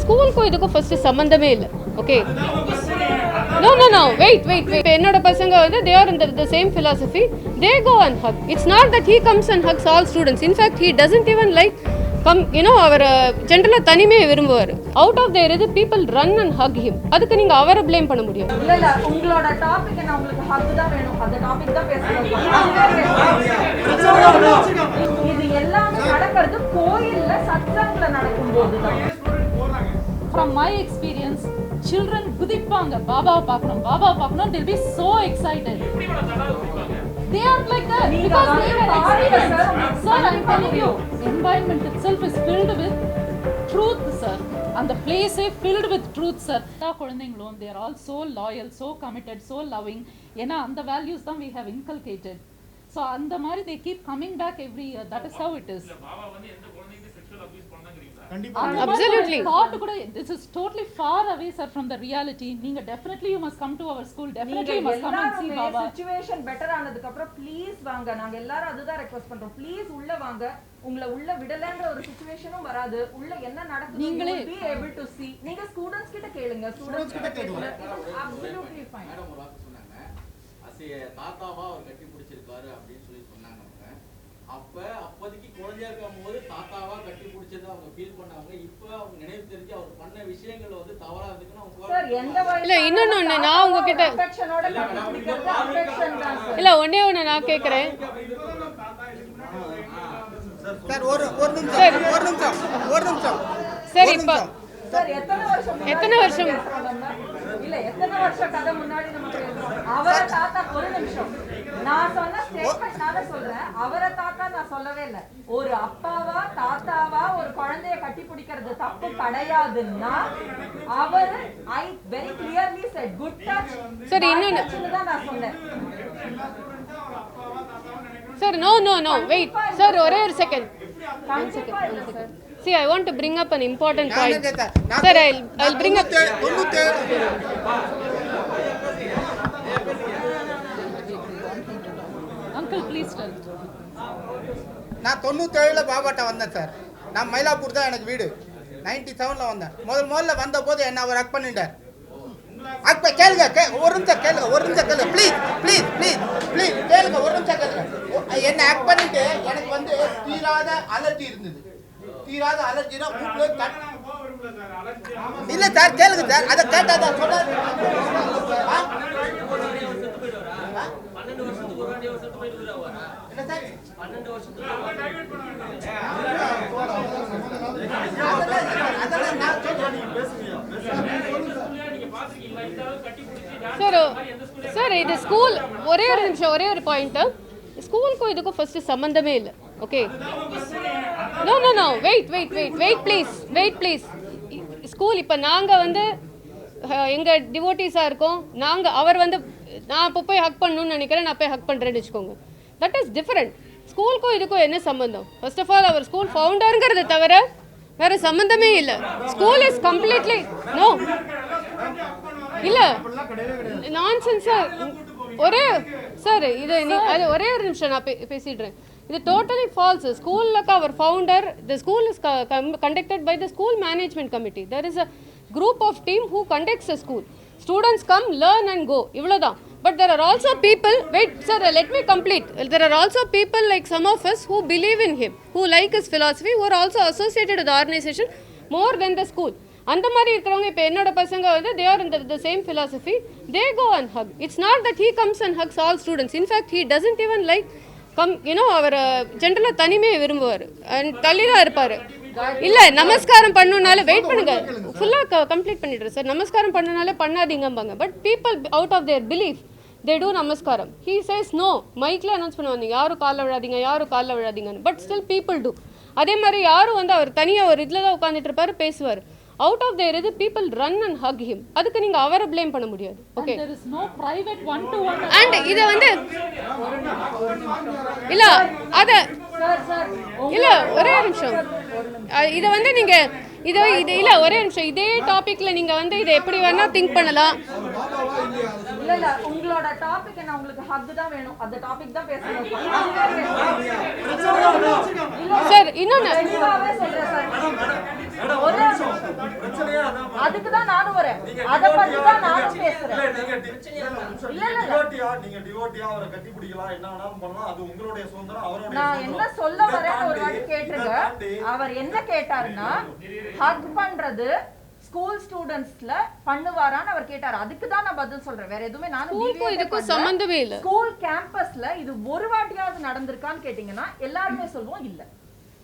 ஸ்கூலுக்கு இதுக்கும் ஃபர்ஸ்ட் சம்பந்தமே இல்லை. ஓகே, no wait என்னோட பசங்க வந்து they are in the same philosophy, they go and hug. It's not that he comes and hugs all students. In fact, he doesn't even like come, அவர் ஜென்ரலா தனிமையை விரும்புவார். அவுட் ஆஃப் தேர் இது people run and hug him. அதுக்கு நீங்க அவரை blame பண்ண முடியும். இல்ல உங்களோட டாபிக் என்ன, உங்களுக்கு ஹக் தான் வேணும், அந்த டாபிக் தான் பேசணும். இது எல்லாமே நடக்கிறது கோயில்ல சத்சங்ல நடக்கும்போது தான். From my experience, children குதிப்பாங்க, பாபாவை பார்க்கணும், they'll be so excited. They are like that because they were experienced. Sir, I'm telling you, environment itself is filled with truth, sir. And the place is filled with truth, sir. குழந்தைங்களும் they are all so loyal, so committed, so loving. ஏன்னா அந்த values தான் we have inculcated. So அந்த மாதிரி they keep coming back every year. That is how it is. Baba வந்து எந்த குழந்தைக்கு sexual abuse பண்ணாங்கறீங்களா? Absolutely. Thought கூட this is totally far away, sir, from the reality. நீங்க definitely you must come to our school. Definitely you must come and see Baba. Situation better ஆனதுக்கு அப்புறம் please வாங்க. நாங்க எல்லாரும் அதுதான் ரெக்வெஸ்ட் பண்றோம். Please உள்ள வாங்க. உங்களை உள்ள விடலன்ற ஒரு சிச்சுவேஷனும் வராது. உள்ள என்ன நடக்குது நீங்களே be able to see. நீங்க ஸ்டூடண்ட்ஸ் கிட்ட கேளுங்க. ஸ்டூடண்ட்ஸ் கிட்ட கேளுங்க. Absolutely fine. மேடம் ஒரு வார்த்தை சொன்னாங்க. அசிய தாத்தாவா அவர் கட்டி பிடிச்சிருக்காரு அப்படினு சொல்லி சொன்னாங்க. அப்போதைக்கு குழந்தையா இருக்கும்போது தாத்தாவா கட்டி பிடிச்சது அவங்க ஃபீல் பண்ணாங்க. இப்போ அவங்க நினைவு தெரிஞ்சு அவர் பண்ண விஷயங்கள் வந்து தவறா இருக்குன்னு அவங்க சார் எந்த வயசுல இல்ல இன்னொன்னு நான் உங்ககிட்ட அஃபெக்ஷனோட கட்டிப்பிடிக்கிறது அஃபெக்ஷன் தான் சார். இல்ல ஒண்ணே நான் கேக்குறேன் சார் ஒரு நிமிஷம் சரி இப்ப சார் எத்தனை வருஷம் இல்ல எத்தனை வருஷம் கதை முன்னாடி நம்ம பேசுறோம். அவர தாத்தா ஒரு நிமிஷம் நான் சொன்ன ஸ்டேட்மென்ட் நான் சொல்றேன். அவர தாத்தா நான் சொல்லவே இல்ல. ஒரு அப்பாவா தாத்தாவா ஒரு குழந்தையை கட்டி பிடிக்கிறது தப்பு கிடையாதுன்னா அவர் I very clearly said good touch. சரி இன்னொன்னு தான் நான் சொன்னேன். சார் no wait சார் ஒரே ஒரு second. See, I want to bring up an important point. Sir, I'll bring up. Uncle, please tell. நான் 97ல பாபாட்ட வந்தேன் சார். நான் மயிலாப்பூர் தான் எனக்கு வீடு. 97ல வந்தேன். முதல்ல வந்த போது என்ன அவர் ஹக் பண்ணிட்டார். ஹக் கேளுங்க, ஒரு நிமிஷம் கேளுங்க ப்ளீஸ் கேளுங்க, ஒரு நிமிஷம் கேளுங்க. என்ன ஹக் பண்ணிட்டு எனக்கு வந்து தீராத அலர்ஜி இருந்தது. தீராத அலர்ஜினா மூக்குல இல்ல சார் கேளுங்க சார். அத கேட்டா தான் சொன்னாரு. 12 வருஷத்துக்கு ஒரு வாட்டி வருஷத்துக்கு போயிட்டு வருவாரா? என்ன சார் 12 வருஷத்துக்கு அதெல்லாம் நான் சார் இது ஸ்கூல் ஒரே ஒரு நிமிஷம் ஒரே ஒரு பாயிண்ட். ஸ்கூலுக்கும் இதுக்கும் ஃபர்ஸ்ட் சம்பந்தமே இல்லை. Okay, no wait please. School இப்போ நாங்கள் வந்து எங்கள் டிவோட்டிஸாக இருக்கோம். அவர் வந்து நான் இப்போ போய் ஹக் பண்ணணும்னு நினைக்கிறேன், நான் போய் ஹக் பண்ணுறேன்னு வச்சுக்கோங்க. That is different. ஸ்கூலுக்கும் இதுக்கும் என்ன சம்பந்தம்? ஃபர்ஸ்ட் ஆஃப் ஆல் அவர் ஸ்கூல் ஃபவுண்டருங்கிறத தவிர வேற சம்பந்தமே இல்லை. ஸ்கூல் இஸ் கம்ப்ளீட்லி நோ இல்லை நான்சென்ஸ் சார். சார் இது அது ஒரே ஒரு நிமிஷம் நான் பேசிடுறேன். இது டோட்டலி ஃபால்ஸ். ஸ்கூலுக்கு அவர் ஃபவுண்டர். The school is conducted by the school management committee. There is a group of team who conducts a school. Students come, learn and go. இவ்வளவுதான். But there are also people, wait sir, let me complete. There are also people like some of us who believe in him, who like his philosophy, who are also associated with the organization more than the school. அந்த மாதிரி இருக்கிறவங்க இப்போ என்னோட பசங்க வந்து they are in the same philosophy, they go and hug. It's not that he comes and hugs all students. In fact, he doesn't even like come, அவர் ஜென்ரலா தனிமையை விரும்புவார். தள்ளி தான் இருப்பார். இல்ல நமஸ்காரம் பண்ணனால வெயிட் பண்ணுங்க, ஃபுல்லா கம்ப்ளீட் பண்ணிடுறேன் சார். நமஸ்காரம் பண்ணனால பண்ணாதீங்கம்பாங்க. But people out of their belief they do நமஸ்காரம். he says no. மைக்ல அனௌன்ஸ் பண்ணுவாங்க யாரும் கால்ல விழாதீங்கன்னு. But still people do. அதே மாதிரி யாரும் வந்து அவர் தனியா ஒரு இதுல தான் உட்கார்ந்துட்டு இருப்பாரு, பேசுவார். அவுட் ஆஃப் தேர் இது people run and hug him. அதுக்கு நீங்க அவரை ப்ளேம் பண்ண முடியாது. Okay, there is no private one to one. and இத வந்து இல்ல அத இல்ல ஒரே நிமிஷம். இத வந்து நீங்க இது இல்ல ஒரே நிமிஷம். இதே டாபிக்ல நீங்க வந்து இதை எப்படி வேணா திங்க் பண்ணலாம். இல்ல உங்களோட டாபிக் என்ன, உங்களுக்கு ஹக் தான் வேணும், அந்த டாபிக் தான் பேசணும் சார். இன்னொன்னு சொல்றேன் சார். வரேன். அத பத்தி தான் நானும் பேசுறேன். நீங்க டிவோட்டியா அவரை கட்டி பிடிக்கலாம், என்ன வேணாலும் பண்ணலாம், அது உங்களுடைய சுதந்திரம், அவருடைய நான் என்ன சுதந்திரம். சொல்ல வரேன்னு ஒரு வாட்டி கேட்டுருங்க. அவர் என்ன கேட்டாருன்னா ஹக் பண்றது ஸ்கூல் ஸ்டூடண்ட்ஸ்ல பண்ணுவாரான்னு அவர் கேட்டாரு. அதுக்கு தான் நான் பதில் சொல்றேன். வேற எதுவுமே ஸ்கூலுக்கும் இதுக்கும் சம்பந்தமே இல்ல. ஸ்கூல் கேம்பஸ்ல இது ஒரு வாட்டியாவது நடந்திருக்கான்னு கேட்டீங்கன்னா எல்லாருமே சொல்வோம் இல்ல.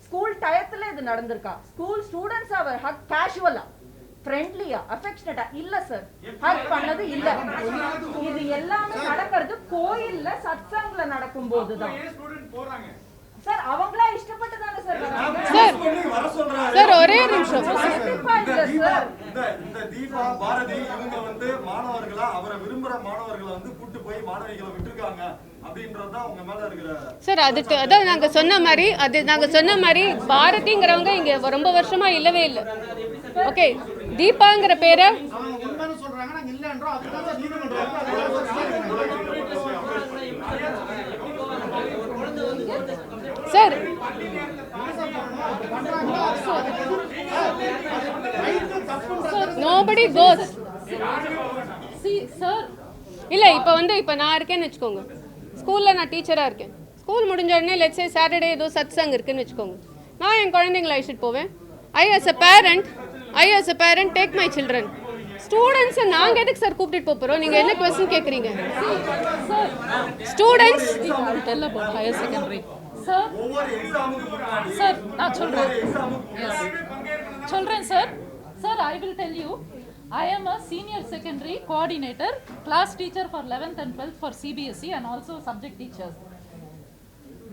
ஸ்கூல் டயத்துல இது நடந்திருக்கா? ஸ்கூல் ஸ்டூடண்ட்ஸ் அவர் ஹக் கேஷுவலா ஃப்ரெண்ட்லியா அஃபெக்ஷனேட்டா இல்ல சார், ஹக் பண்ணது இல்ல. இது எல்லாமே நடக்கிறது கோயில்ல சத்சங்ல நடக்கும் போதுதான் சார். அவங்களா இஷ்டப்பட்டு தானே சார் வராங்க. சார் வர சொல்றாரு. சார் ஒரே ஒரு நிமிஷம். கண்டிப்பா இல்ல சார். இந்த தீபா பாரதி இவங்க வந்து மாணவர்களா, அவரை விரும்புற மாணவர்களை வந்து கூட்டு போய் மாணவிகளை விட்டுருக்காங்க அப்படின்றதுதான் உங்க மேல இருக்கிற. சார் அதுக்கு அதான் நாங்க சொன்ன மாதிரி பாரதிங்கிறவங்க இங்க ரொம்ப வருஷமா இல்லவே இல்லை. ஓகே, தீபாங்கிற பேரை உண்மைன்னு சொல்றாங்க, நாங்க இல்லன்றோம். அதுதான் சார் நீதிமன்றம் sir nobody goes. See, sir, இல்ல இப்போ நான் இருக்கேன்னு வெச்சுக்கோங்க. ஸ்கூல்ல நான் டீச்சரா இருக்கேன். ஸ்கூல் முடிஞ்ச உடனே லெட்ஸ் சே சாட்டர்டே ஏதோ சத்சங் இருக்குன்னு வெச்சுக்கோங்க. நான் என் குழந்தைகளை அழைச்சிட்டு போவேன். I as a parent take my children. Students நாங்க எதுக்கு சார் கூப்பிட்டு போறோம்? நீங்க என்ன क्वेश्चन கேக்குறீங்க? Students I will tell about higher secondary. Sir, ஒவ்வொரு எக்ஸாமுக்கு முன்னாடி sir, நான் சொல்றேன். எக்ஸாமுக்கு Children, sir. Sir, I will tell you. I am a senior secondary coordinator, class teacher for 11th and 12th for CBSE and also subject teachers.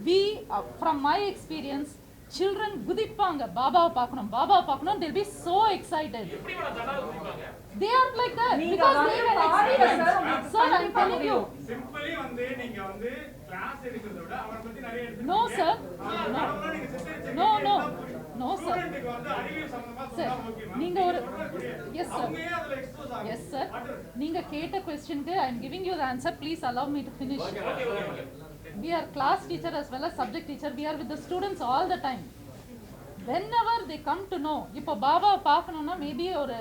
We, from my experience, children குதிப்பாங்க பாபாவை பார்க்கணும், they'll be so excited. They are like that because they were experienced. Sir, I'm telling you. Simply வந்து நீங்க வந்து class எடுக்கிறத விட அவரை பத்தி நிறைய எடுத்து No, sir. No, no. No, sir. ஸ்டூடெண்ட்க்கு வந்து அறிவியல் சம்பந்தமா Sir, சொன்னா ஓகேமா? நீங்க ஒரு yes sir. அவங்க அதுல எக்ஸ்போஸ் ஆகும். Yes sir. நீங்க கேட்ட questionக்கு I am giving you the answer. Please allow me to finish. We are class teacher as well as subject teacher. We are with the students all the time. Whenever they come to know, இப்போ பாபா பார்க்கணும்னா maybe ஒரு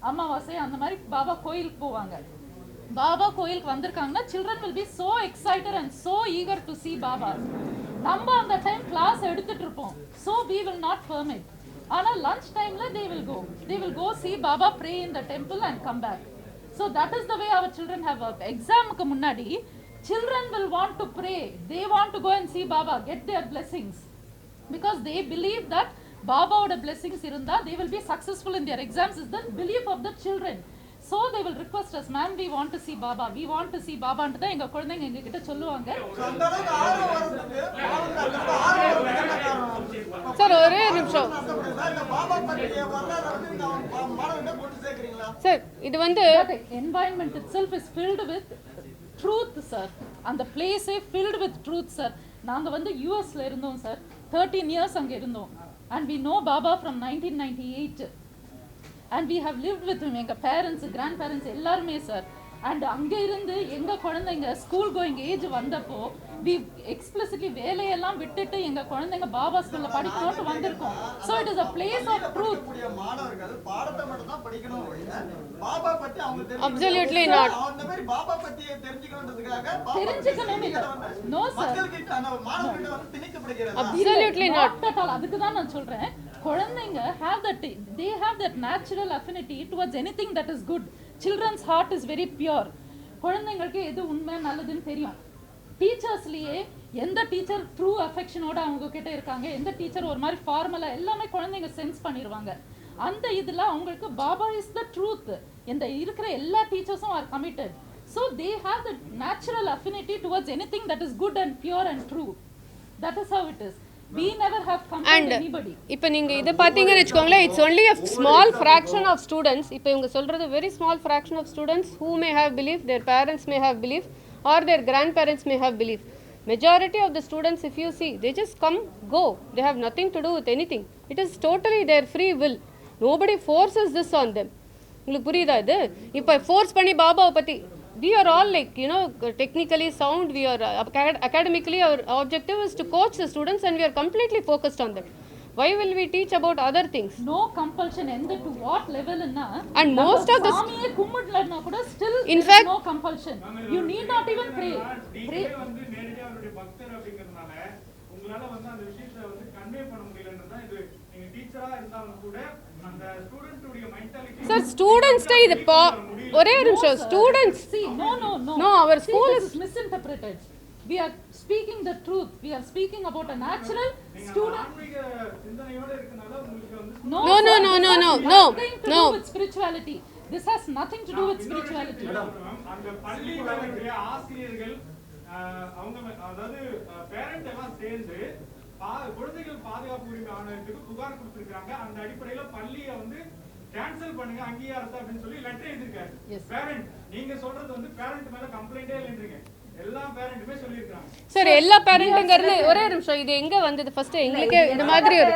அமாவாசை அந்த மாதிரி பாபா கோயிலுக்கு போவாங்க. பாபா கோயிலுக்கு வந்திருக்காங்கன்னா children will be so excited and so eager to see Baba. நம்ம அந்த டைம் கிளாஸ் எடுத்துட்டு இருப்போம். So we will not permit. ஆனா lunch timeல they will go see Baba, pray in the temple and come back. So that is the way our children have worked. Examக்கு முன்னாடி children will want to pray. They want to go and see Baba, get their blessings. Because they believe that Babaoda blessings இருந்தா they will be successful in their exams is the belief of the children. So they will request us, ma'am, we want to see Baba, we want to see Baba ன்றத எங்க குழந்தைங்க எங்க கிட்ட சொல்லுவாங்க. அந்த அளவுக்கு ஆர்வம் வரதுக்கு ஆர்வம் வரணும். சார் ஒரே நிமிஷம். இந்த பாபா பற்றிய வரலாறு வந்து மாணவர்கிட்ட போட்டு சேர்க்கிறீங்களா? சார் இது வந்து That environment itself is filled with truth, sir. அந்த place filled with truth, sir. நாங்க வந்து யுஎஸ்ல இருந்தோம் சார். 13 years அங்க இருந்தோம். And we know Baba from 1998. And we have lived with him. எங்க parents, grandparents எல்லாருமே சார். And அங்க இருந்து எங்க குழந்தைங்க ஸ்கூல் கோயிங் ஏஜ் வந்தப்போ we explicitly வேலையெல்லாம் விட்டுட்டு எங்க குழந்தைங்க பாபா ஸ்கூல்ல படிக்கணும்னு வந்திருக்கோம். So it is a place of truth. மாணவர்கள் பாடத்தை மட்டும் தான் படிக்கணும். பாபா பத்தி அவங்க Absolutely not. அந்த மாதிரி பாபா பத்தி தெரிஞ்சுக்கணும்ன்றதுக்காக தெரிஞ்சுக்கணும் இல்ல. No sir. மக்களுக்கு அந்த மாணவர்கள் வந்து திணிக்கப்படுகிறது. Absolutely not. Not at all. அதுக்கு தான் நான் சொல்றேன். குழந்தைங்க they have that natural affinity towards anything that is good. Children's heart is very pure. குழந்தைங்களுக்கு எது உண்மை நல்லதுன்னு தெரியும். டீச்சர்ஸ்லயே எந்த டீச்சர் ட்ரூ அஃபெக்ஷனோட அவங்க கிட்ட இருக்காங்க, எந்த டீச்சர் ஒரு மாதிரி ஃபார்மலா எல்லாமே குழந்தைங்க சென்ஸ் பண்ணிடுவாங்க. அந்த இதுல அவங்களுக்கு பாபா இஸ் த ட்ரூத். இந்த இருக்கிற எல்லா டீச்சர்ஸும் R committed. So they have the natural affinity towards anything that is good and pure and true. That is how it is. We never have compared anybody. இப்போ நீங்க இத பாத்தீங்கன்னு வெச்சுக்கோங்களேன், it's only a small fraction of students. இப்போ இவங்க சொல்றது very small fraction of students who may have belief, their parents may have belief or their grandparents may have belief. Majority of the students, if you see, they just come, go. They have nothing to do with anything. It is totally their free will. Nobody forces this on them. உங்களுக்கு புரியுதா இது? இப்போ force பண்ணி பாபாவை பத்தி we are all like, you know, technically sound, we are academically our objective is to coach the students and we are completely focused on them. why will we teach about other things? No compulsion. எந்த to what level ன்னா And most of the சாமியே கும்பிடலன்னா கூட still In there is fact- no compulsion. You need not even pray. Pray. வந்து நேரடியா அவருடைய பக்தர் அப்படிங்கிறதுனால உங்களால வந்து அந்த விஷயத்தை வந்து கன்வே பண்ண முடியலன்றதா இது நீங்க டீச்சரா இருந்தாலும் கூட அந்த ஸ்டூடெண்ட்டுடைய மென்டாலிட்டி sir, students இது ஒரே ஒரு நிமிஷம் students See, no. No, our See, school this is- is misinterpreted. We are speaking the truth. We are speaking about a natural student. ஆன்மீக சிந்தனையோட இருக்கனால உங்களுக்கு வந்து No, No, sir, no, this no, has no, no, nothing to no. do with spirituality. This has nothing to do with spirituality. அந்த பள்ளியில இருக்கிற ஆசிரியர்கள் அவங்க அதாவது பேரண்ட் எல்லாம் சேர்ந்து குழந்தைகள் பாதுகாப்பு உரிமை ஆணையத்துக்கு புகார் கொடுத்திருக்காங்க. அந்த அடிப்படையில பள்ளியை வந்து கேன்சல் பண்ணுங்க அங்கீகாரத்தை அப்படின்னு சொல்லி லெட்டர் எழுதிருக்காரு. பேரண்ட் நீங்க சொல்றது வந்து பேரண்ட் மேல கம்ப்ளைண்டே இல்லைன்றீங்க. எல்லா பேரண்ட்டுமே சொல்லியிருக்காங்க. சார் எல்லா பேரண்ட்டுங்கிறது ஒரே ஒரு நிமிஷம் இது எங்க வந்தது ஃபர்ஸ்ட் எங்களுக்கு இந்த மாதிரி ஒரு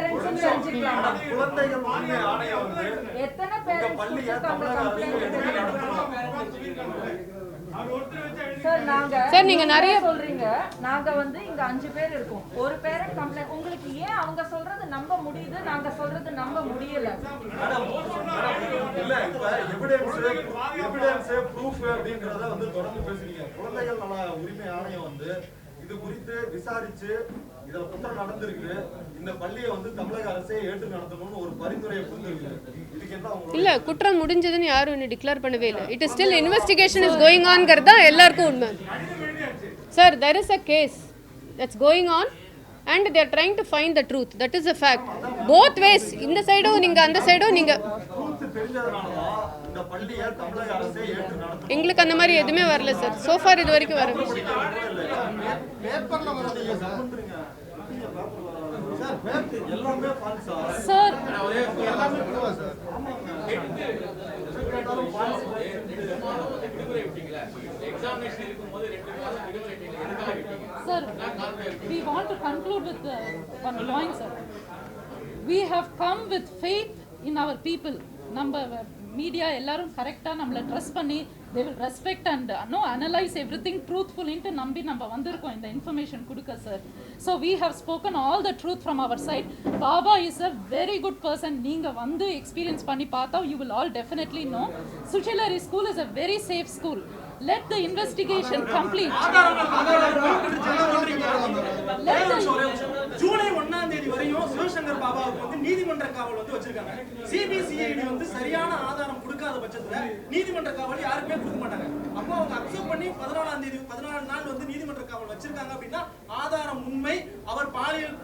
குழந்தைகள் உரிமை ஆணையம் வந்து எத்தனை உங்க பேரண்ட்ஸ் பள்ளியை கொடுத்திருக்காங்க தமிழக அரசு கம்ப்ளைண்ட்? எப்படி நடத்தணும்? அவர் ஒருத்தர் வச்சு சார் நாங்க சார், நீங்க நிறைய- சொல்றீங்க நாங்க வந்து இங்க 5 பேர் இருக்கோம். ஒரு பேரண்ட் கம்ப்ளைண்ட் உங்களுக்கு ஏன் அவங்க சொல்றது நம்ப முடியுது நாங்க சொல்றது நம்ப முடியல? இல்ல இப்ப எவிடன்ஸ் ப்ரூஃப் அப்படிங்கறத வந்து தொடர்ந்து பேசுறீங்க. குழந்தைகள் நல உரிமை ஆணையம் வந்து இது குறித்து விசாரிச்சு இதுல குற்றம் நடந்திருக்கு, இந்த பள்ளியை வந்து தமிழக அரசே ஏற்று நடத்தணும்னு ஒரு பரிந்துரையை கொடுத்திருக்கு. இதுக்கு என்ன உங்களோட இல்ல குற்றம் முடிஞ்சதுன்னு யாரும் இன்னும் டிக்ளேர் பண்ணவே இல்லை. It is still investigation is going ஆன்ங்கிறது தான் எல்லாருக்கும் உண்மை. Sir there is a case that's going on and they are trying to find the truth. That is a fact. Both ways, இந்த சைடும் நீங்க அந்த சைடும் நீங்க ட்ரூத் தெரிஞ்சதுனாலதான் இந்த பள்ளியை தமிழக அரசே ஏற்று நடத்தணும். எங்களுக்கு அந்த மாதிரி எதுவுமே வரல சார். So far இது வரைக்கும் வரல. பேப்பர்ல வரதுங்க சார். சார் பேப்பர் எல்லாமே ஃபால்ஸா? Sir, எக்ஸாமினேஷன் இருக்கும்போது 2 மாசம் விடுமுறை விட்டீங்க. எதுக்காக விட்டீங்க? sir, we want to conclude with one point, sir. We have come with faith in our people. நம்ம மீடியா எல்லாரும் கரெக்டா நம்மள ட்ரஸ்ட் பண்ணி they will respect and analyze everything truthfully ன்னு நம்பி நம்ம வந்திருக்கோம் இந்த இன்ஃபர்மேஷன் கொடுக்க sir. So we have spoken all the truth from our side. Baba is a very good person. நீங்க வந்து எக்ஸ்பீரியன்ஸ் பண்ணி பார்த்தா you will all definitely know. Suchilari school is a very safe school. Let the investigation complete. July 1ஆம் தேதி வரையும் சிவசங்கர் பாபாவுக்கு வந்து நீதிமன்ற காவல் வந்து வச்சிருக்காங்க. சிபிசிஐடி வந்து சரியான ஆதாரம் கொடுக்காத பட்சத்துல நீதிமன்ற காவல் யாருக்குமே கொடுக்க மாட்டாங்க. அப்போ அவங்க அக்செப்ட் பண்ணி 14 நாள் வந்து நீதிமன்ற காவல் வச்சிருக்காங்க அப்படின்னா ஆதாரம் உண்மை, அவர் பாலியல்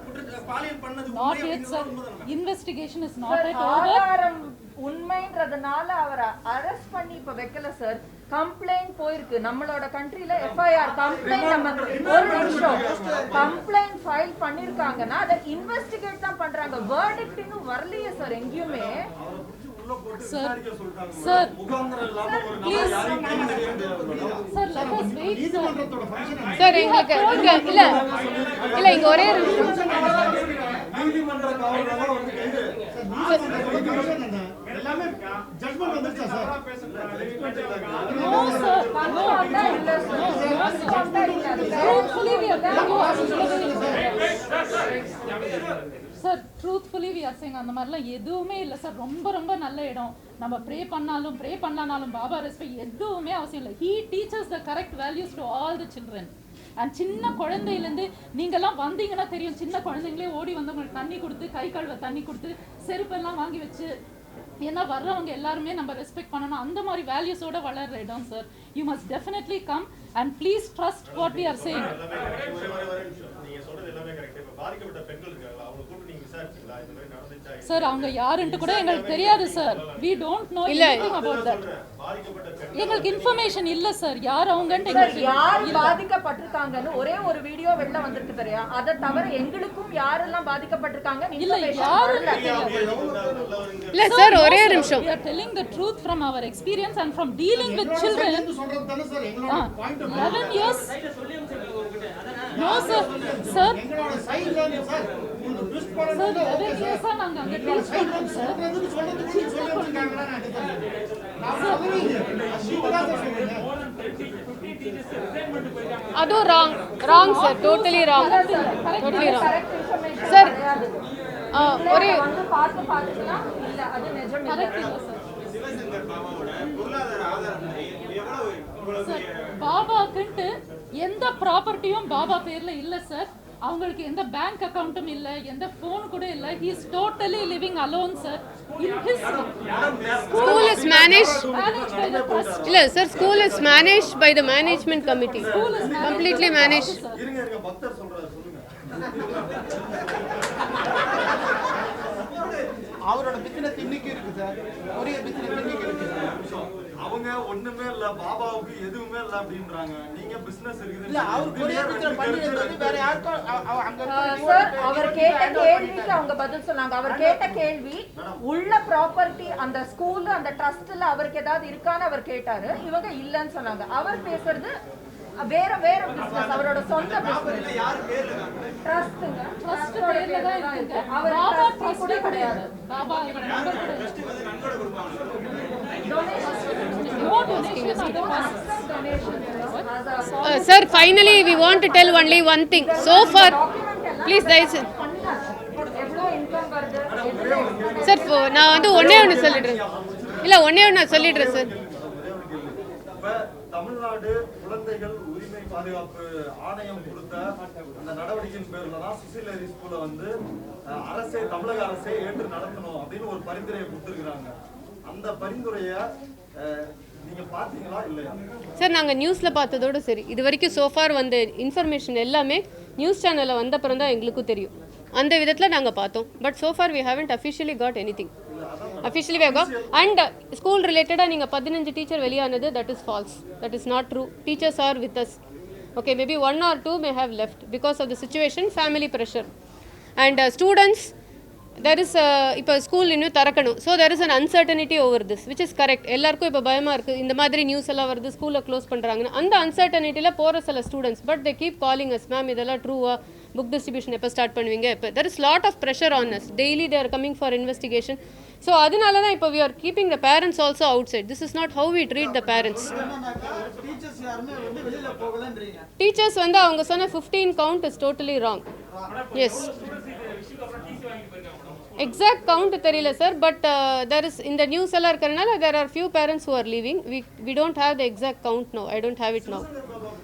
பண்ணது Not உண்மை yet, sir. அப்படிங்கிறது. Investigation is not sir yet over. ஆதாரம் உண்மைன்றதுனால அவரை அரெஸ்ட் பண்ணி இப்ப வைக்கல சார். கம்ப்ளைண்ட் போயிருக்கு நம்மளோட கண்ட்ரில எஃப்ஐஆர் கம்ப்ளைண்ட் நம்ம ஒரு நிமிஷம் கம்ப்ளைண்ட் ஃபைல் பண்ணிருக்காங்கன்னா அதை இன்வெஸ்டிகேட் தான் பண்றாங்க. வெர்டிக்ட் இன்னும் வரலையே சார் எங்கேயுமே. Sir, sir, please. sir, let us wait, sir. Sir எங்களுக்கு இங்க இல்ல இல்ல இங்க ஒரே ஒரு நிமிஷம். நீதிமன்ற காவலெல்லாம் வந்து கைது எல்லாமே ஜட்ஜ்மென்ட் வந்துருச்சா சார்? No, sir. No, அதான் இல்ல சார். அதான் இல்ல. truthfully we are telling you. Sir, truthfully we are saying அந்த மாதிரிலாம் எதுவுமே இல்லை சார். ரொம்ப ரொம்ப நல்ல இடம். நம்ம ப்ரே பண்ணலானாலும் பாபா ரெஸ்பெக்ட் எதுவுமே அவசியம் இல்லை. He teaches the correct values to all the children. And சின்ன குழந்தையிலேருந்து நீங்கள்லாம் வந்தீங்கன்னா தெரியும், சின்ன குழந்தைங்களே ஓடி வந்து உங்களுக்கு தண்ணி கொடுத்து கை கழுவ தண்ணி கொடுத்து செருப்பெல்லாம் வாங்கி வச்சு, ஏன்னா வர்றவங்க எல்லாருமே நம்ம ரெஸ்பெக்ட் பண்ணணும். அந்த மாதிரி வேல்யூஸோட வளர்ற இடம் sir. You must definitely come and please trust what we are saying. Sir அவங்க யாருன்ட்டு கூட எங்களுக்கு தெரியாது sir. we don't know anything about that. எங்களுக்கு இன்ஃபர்மேஷன் இல்ல சார் யார் அவங்கன்னு எங்களுக்கு யார் பாதிக்கப்பட்டிருக்காங்கன்னு ஒரே ஒரு வீடியோ வெளில வந்திருக்கு தெரியா? அதை தவிர எங்களுக்கும் யாரெல்லாம் பாதிக்கப்பட்டிருக்காங்க இல்ல யாரும் இல்ல சார் ஒரே ஒரு நிமிஷம். we are telling the truth from our experience and from dealing with children. 11 years no sir sir எங்களோட சைடுல இருந்து சார் இந்த ட்விஸ்ட் பண்ணது sir 11 years நாங்க அங்க டீச் பண்றோம் சார். சொல்றதுக்கு சொல்லிருக்காங்களா நான் அதுவும் wrong sir. Totally wrong. Correct information sir ஒரே வந்து பார்த்துக்கலாம் இல்ல அது நிஜம் இல்ல கரெக்ட் இல்ல சார். சிவசங்கர் பாபாவோட பொருளாதார ஆதாரங்களை எவ்வளவு உங்களுக்கு பாபாக்குன்ட்டு எந்த ப்ராப்பர்ட்டியும் பாபா பேர்ல இல்ல சார். அவங்களுக்கு எந்த பேங்க் அக்கவுண்ட்டும் இல்ல, எந்த போன் கூட இல்ல. he is totally living alone sir in his school is managed managed by the trust. இல்ல sir, school is managed by the management committee, completely manage. இருங்க பக்தர் சொல்றாரு, சொல்லுங்க. அவரோட பிசினஸ் இன்னைக்கு இருக்கு சார், ஒரே பிசினஸ் இன்னைக்கு இருக்கு. அவங்க ஒண்ணுமே இல்ல, பாபாவுக்கு எதுவுமே இல்ல அப்படின்றாங்க. நீங்க பிசினஸ் இல்ல இருக்குது. அவர் ஒரே பிசினஸ் பண்ணிட்டு வேற யாருக்கும் அங்க சார் அவர் கேட்ட கேள்விக்கு அவங்க பதில் சொன்னாங்க. அவர் கேட்ட கேள்வி உள்ள ப்ராப்பர்ட்டி அந்த ஸ்கூல் அந்த ட்ரஸ்ட்ல அவருக்கு ஏதாவது இருக்கான்னு அவர் கேட்டாரு. இவங்க இல்லன்னு சொன்னாங்க. அவர் பேசுறது வேற வேற பிசினஸ், அவரோட சொந்த பிசினஸ். ட்ரஸ்ட்ங்க, ட்ரஸ்ட் பேர்ல தான் இருக்கு. அவர் பாபா trustee ட்ரஸ்ட் கூட கூட கிடையாது. பாபா நம்பர் கூட no donation Sir, finally we want to tell only one thing. So far, please guys. எவ்வளவு இன்கம் வருது சார், நான் வந்து ஒண்ணே ஒன்று சொல்லிடுறேன். இல்லை ஒண்ணே ஒன்று நான் சொல்லிடுறேன் சார். இப்ப தமிழ்நாடு குழந்தைகள் உரிமை பாதுகாப்பு ஆணையம் கொடுத்த அந்த நடவடிக்கையின் பேர்ல தான் சுசீலரி ஸ்கூலை வந்து அரசே, தமிழக அரசே ஏற்று நடத்தணும் அப்படின்னு ஒரு பரிந்துரையை கொடுத்திருக்கிறாங்க. அந்த பரிந்துரைய நீங்க பாத்தீங்களா இல்லையா? சார், நாங்கள் நியூஸில் பார்த்ததோடு சரி, இது வரைக்கும் சோஃபார் வந்த இன்ஃபர்மேஷன் எல்லாமே நியூஸ் சேனலில் வந்த அப்புறம் தான் எங்களுக்கும் தெரியும். அந்த விதத்தில் நாங்கள் பார்த்தோம். But so far we haven't officially got anything. Officially we got and school ரிலேட்டடாக நீங்கள் 15 டீச்சர் வெளியானது, that is false, that is not true. Teachers are with us. Okay, maybe 1 or 2 may have left because of the situation, family pressure. And students, there is இப்போ school இன்னும் திறக்கணும். So there is an uncertainty over this, which is correct. எல்லாருக்கும் இப்போ பயமாக இருக்குது, இந்த மாதிரி news எல்லாம் வருது, ஸ்கூலில் க்ளோஸ் பண்ணுறாங்கன்னு. அந்த அன்சர்டனிட்டியில் போகிற சில students, but they keep calling us, ma'am இதெல்லாம் ட்ரூவா, புக் டிஸ்ட்ரிபியூஷன் எப்போ ஸ்டார்ட் பண்ணுவீங்க, இப்போ there is lot of pressure on us, daily they are coming for investigation. So அதனால தான் இப்போ we are keeping the parents also outside. This is not how we treat the parents. Teachers வந்து அவங்க சொன்ன 15 count is totally wrong. Yes. Exact count தெரியல sir, but there is in the news எல்லாம் இருக்கிறனால there are few parents who are leaving. We don't have the exact count now. I don't have it now.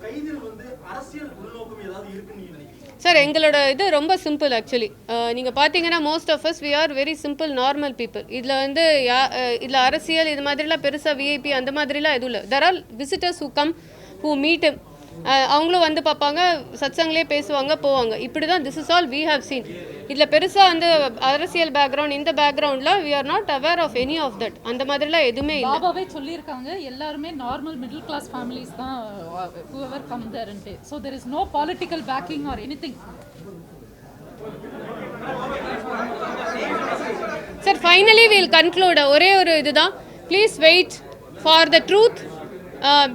கைதில் வந்து அரசியல் உள்நோக்கம் ஏதாவது இருக்குன்னு நீங்க நினைக்கிறீங்க? சார், எங்களோட இது ரொம்ப சிம்பிள் ஆக்சுவலி. நீங்கள் பார்த்தீங்கன்னா most of us we are very simple normal people. இதில் வந்து இதில் அரசியல் இது மாதிரிலாம் பெருசாக விஐபி அந்த மாதிரிலாம் எதுவும் இல்லை. There are visitors who come, who meet. அவங்களும் வந்து பார்ப்பாங்க, சத்சங்லேயே பேசுவாங்க, போவாங்க. இப்படி தான் this is all we have seen. இதில் பெருசாக வந்து அரசியல் பேக்ரவுண்ட், இந்த பேக்ரவுண்டில் we are not aware of any of that. அந்த மாதிரிலாம் எதுவுமே இல்லை. பாபாவே சொல்லியிருக்காங்க, எல்லாருமே நார்மல் மிடில் கிளாஸ் ஃபேமிலிஸ் தான் whoever come there and so there is no political backing or anything. Sir, finally will conclude. ஒரே ஒரு இதுதான், please wait for the truth.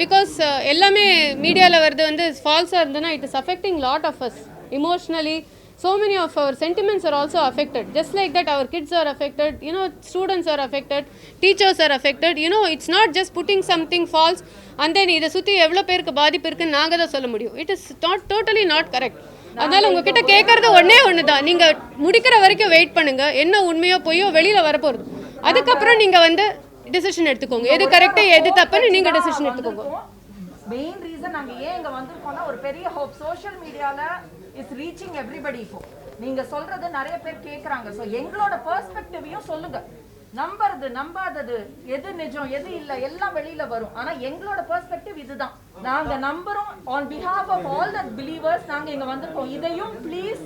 Because எல்லாமே மீடியாவில் வருது வந்து ஃபால்ஸாக இருந்ததுன்னா it is affecting lot of us emotionally. So many of our sentiments are also affected. Just like that, our kids are affected, you know, students are affected, teachers are affected. You know, it's not just putting something false and then இதை சுற்றி எவ்வளோ பேருக்கு பாதிப்பு இருக்குன்னு நாங்கள் தான் சொல்ல முடியும். It is not totally not correct. அதனால் உங்ககிட்ட கேட்குறது ஒன்று தான், நீங்கள் முடிக்கிற வரைக்கும் வெயிட் பண்ணுங்கள். என்ன உண்மையோ பொய்யோ வெளியில் வரப்போகுது, அதுக்கப்புறம் நீங்கள் வந்து டிசிஷன் எடுத்துக்கோங்க. எது கரெக்டு எது தப்புன்னு நீங்கள் டிசிஷன் எடுத்துக்கோங்க. மெயின் ரீசன் நாங்க ஏன் இங்க வந்திருக்கோம்னா ஒரு பெரிய ஹோப். சோஷியல் மீடியால இஸ் ரீச்சிங் எவ்ரிபடி. இப்போ நீங்க சொல்றது நிறைய பேர் கேக்குறாங்க. சோ எங்களோட பெர்ஸ்பெக்டிவையும் சொல்லுங்க. நம்புறது நம்பாதது எது நிஜம் எது இல்ல எல்லாம் வெளியில வரும். ஆனா எங்களோட பெர்ஸ்பெக்டிவ் இதுதான். நாங்க நம்புறோம். On behalf of all the believers நாங்க இங்க வந்திருக்கோம். இதையும் ப்ளீஸ்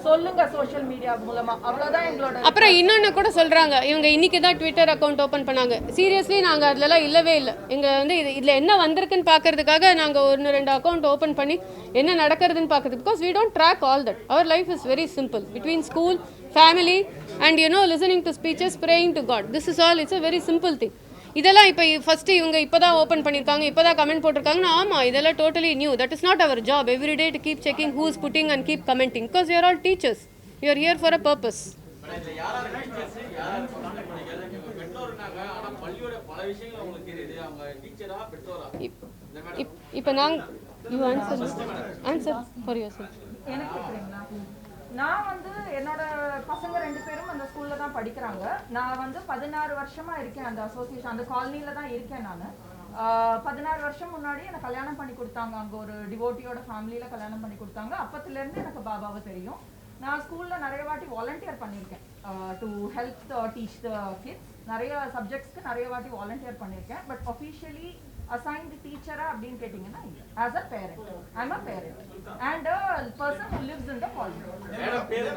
சொல்லுங்க சோஷியல் மீடியா மூலமா. அவ்வளவுதான் எங்களோட. அப்புறம் இன்னொன்று கூட சொல்கிறாங்க, இவங்க இன்னைக்கு தான் ட்விட்டர் அக்கௌண்ட் ஓப்பன் பண்ணாங்க. சீரியஸ்லி நாங்கள் அதிலலாம் இல்லவே இல்லை. எங்கள் வந்து இதில் என்ன வந்திருக்குன்னு பார்க்கறதுக்காக நாங்கள் 1-2 அக்கௌண்ட் ஓப்பன் பண்ணி என்ன நடக்கிறதுன்னு பார்க்குறது. Because we don't track all that. Our life is very simple between school, family and you know listening to speeches, praying to God. This is all. It's a very simple thing. இதெல்லாம் இப்போ first இவங்க இப்போ தான் open பண்ணியிருக்காங்க, இப்போ தான் comment போட்டிருக்காங்கன்னா ஆமாம், இதெல்லாம் totally new. That is not our job every day to keep checking who is putting and keep commenting. Because you are all teachers, you are here for a purpose. இப்போ நாங்கள் you answer for yourself. எனக்கு கேக்குறீங்களா? நான் வந்து என்னோட பசங்க 2 பேரும் அந்த ஸ்கூல்ல தான் படிக்கிறாங்க. நான் வந்து 16 வருஷமா இருக்கேன் அந்த அசோசியேஷன், அந்த காலனில தான் இருக்கேன் நான். 16 வருஷம் முன்னாடி எனக்கு கல்யாணம் பண்ணி கொடுத்தாங்க. அங்க ஒரு டிவோட்டியோட ஃபேமிலியில கல்யாணம் பண்ணி கொடுத்தாங்க. அப்பத்துல இருந்து எனக்கு பாபாவை தெரியும். நான் ஸ்கூல்ல நிறைய வாட்டி வாலண்டியர் பண்ணியிருக்கேன் to help teach the kids. நிறைய சப்ஜெக்ட்ஸ்க்கு நிறைய வாட்டி வாலண்டியர் பண்ணியிருக்கேன். பட் ஒஃபிஷியலி அசைன்டு டீச்சரா அப்படின்னு கேட்டிங்கன்னா இல்லை. As a parent, I am a parent and a person who lives in the colony. Madam பேர்